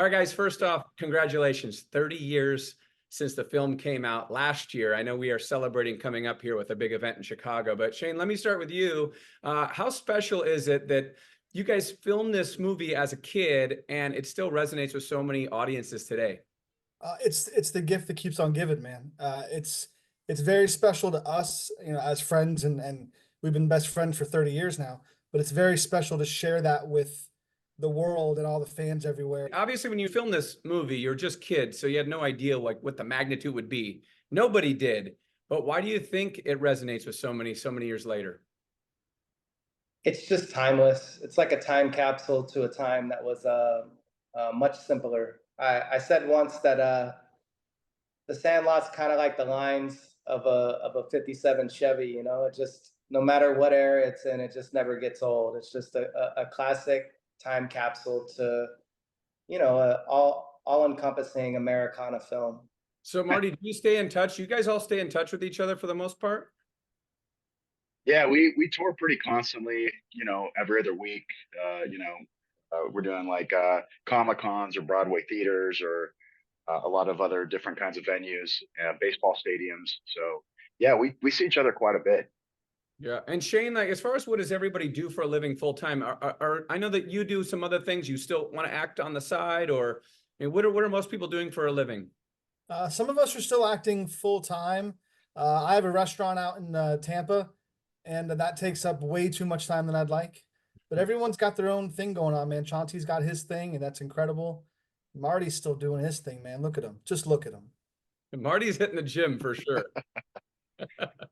All right, guys, first off, congratulations. 30 years since the film came out last year. I know we are celebrating coming up here with a big event in Chicago, but Shane, let me start with you. How special is it that you guys filmed this movie as a kid and it still resonates with so many audiences today? It's the gift that keeps on giving, man. It's very special to us, as friends, and we've been best friends for 30 years now. But it's very special to share that with the world and all the fans everywhere. Obviously, when you filmed this movie, you're just kids, so you had no idea like what the magnitude would be. Nobody did. But why do you think it resonates with so many years later? It's just timeless. It's like a time capsule to a time that was much simpler. I said once that the Sandlot's kind of like the lines of a '57 Chevy. You know, it just no matter what era it's in, it just never gets old. It's just a classic time capsule to all encompassing Americana film. So, Marty, do you stay in touch? You guys all stay in touch with each other for the most part? Yeah, we tour pretty constantly, every other week. We're doing like Comic Cons or Broadway theaters or a lot of other different kinds of venues, baseball stadiums. So yeah, we see each other quite a bit. Yeah. And Shane, like as far as what does everybody do for a living full time? I know that you do some other things. You still want to act on the side, or I mean, what are most people doing for a living? Some of us are still acting full time. I have a restaurant out in Tampa, and that takes up way too much time than I'd like. But everyone's got their own thing going on, man. Chauncey's got his thing, and that's incredible. Marty's still doing his thing, man. Look at him. Just look at him. Marty's hitting the gym for sure.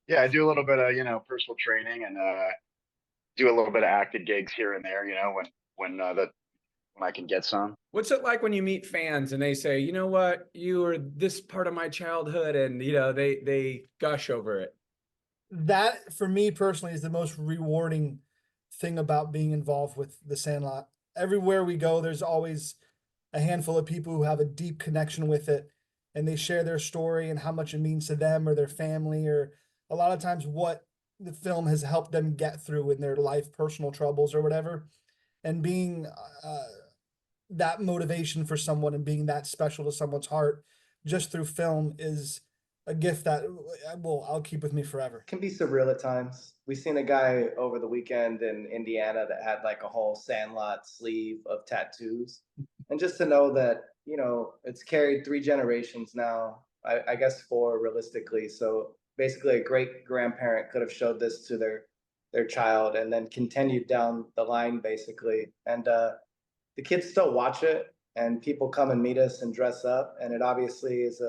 Yeah, I do a little bit of personal training and do a little bit of acting gigs here and there. When I can get some. What's it like when you meet fans and they say, you know what, you were this part of my childhood, and they gush over it? That, for me personally, is the most rewarding thing about being involved with the Sandlot. Everywhere we go, there's always a handful of people who have a deep connection with it, and they share their story and how much it means to them or their family, or a lot of times what the film has helped them get through in their life, personal troubles or whatever. And being that motivation for someone and being that special to someone's heart just through film is a gift that I'll keep with me forever. Can be surreal at times. We seen a guy over the weekend in Indiana that had like a whole Sandlot sleeve of tattoos, and just to know that it's carried 3 generations now. I guess 4 realistically. So basically, a great grandparent could have showed this to their child, and then continued down the line basically. And the kids still watch it, and people come and meet us and dress up, and it obviously is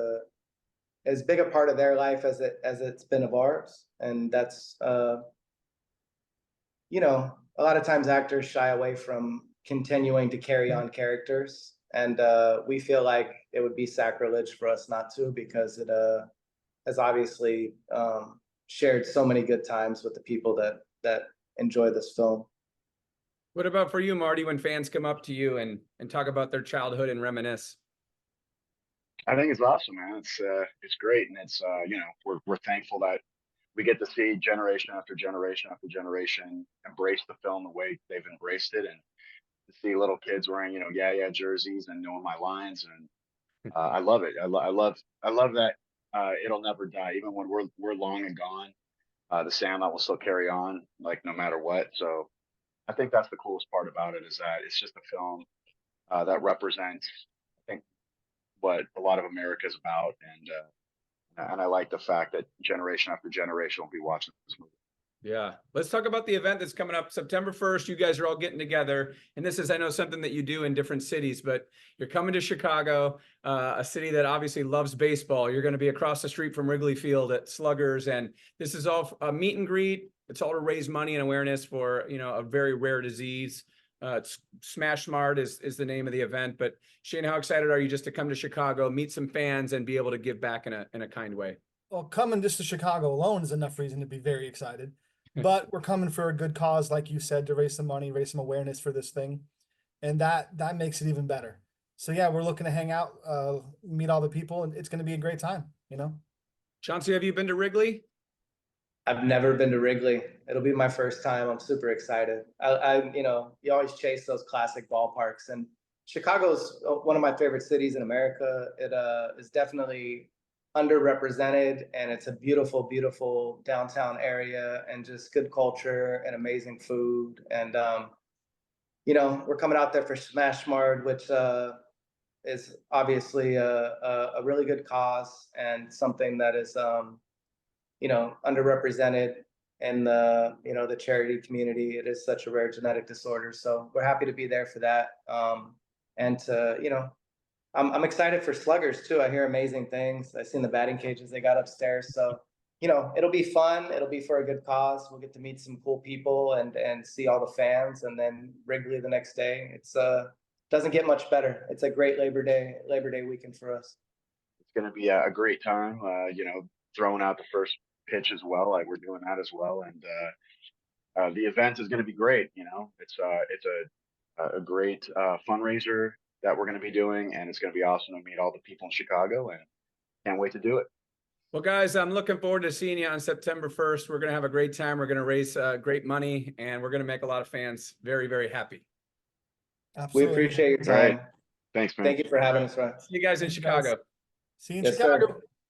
as big a part of their life as it's been of ours. And that's a lot of times actors shy away from continuing to carry on characters, and we feel like it would be sacrilege for us not to, because it has obviously shared so many good times with the people that enjoy this film. What about for you, Marty, when fans come up to you and talk about their childhood and reminisce? I think it's awesome, man. It's great, and it's we're thankful that we get to see generation after generation after generation embrace the film the way they've embraced it, and to see little kids wearing yeah jerseys and knowing my lines, and I love it. I love that it'll never die, even when we're long and gone. The Sandlot will still carry on, like no matter what. So I think that's the coolest part about it, is that it's just a film that represents, I think, what a lot of America is about, and I like the fact that generation after generation will be watching this movie. Yeah. Let's talk about the event that's coming up September 1st. You guys are all getting together. And this is, I know, something that you do in different cities, but you're coming to Chicago, a city that obviously loves baseball. You're going to be across the street from Wrigley Field at Sluggers. And this is all a meet and greet. It's all to raise money and awareness for, a very rare disease. Smash Smart is the name of the event. But Shane, how excited are you just to come to Chicago, meet some fans, and be able to give back in a kind way? Well, coming just to Chicago alone is enough reason to be very excited. But we're coming for a good cause, like you said, to raise some money, raise some awareness for this thing. And that makes it even better. So yeah, we're looking to hang out, meet all the people, and it's going to be a great time, Chauncey, have you been to Wrigley? I've never been to Wrigley. It'll be my first time. I'm super excited. You always chase those classic ballparks, and Chicago's one of my favorite cities in America. It is definitely underrepresented, and it's a beautiful, beautiful downtown area, and just good culture and amazing food. And you know, we're coming out there for Smash Mart, which is obviously a really good cause and something that is you know, underrepresented in the, you know, the charity community. It is such a rare genetic disorder, so we're happy to be there for that. And to, you know, I'm excited for sluggers too. I hear amazing things. I've seen the batting cages they got upstairs, so you know, it'll be fun. It'll be for a good cause. We'll get to meet some cool people and see all the fans, and then Wrigley the next day. It's doesn't get much better. It's a great Labor Day weekend for us. It's going to be a great time. You know, throwing out the first pitch as well. Like we're doing that as well, and the event is going to be great. You know, it's a great fundraiser that we're going to be doing, and it's going to be awesome to meet all the people in Chicago, and can't wait to do it. Well, guys, I'm looking forward to seeing you on September 1st. We're going to have a great time. We're going to raise great money, and we're going to make a lot of fans very, very happy. Absolutely. We appreciate your All right. time. Thanks, man. Thank you for having us, Ryan. See you guys in Chicago. See you in Yes, sir. Chicago.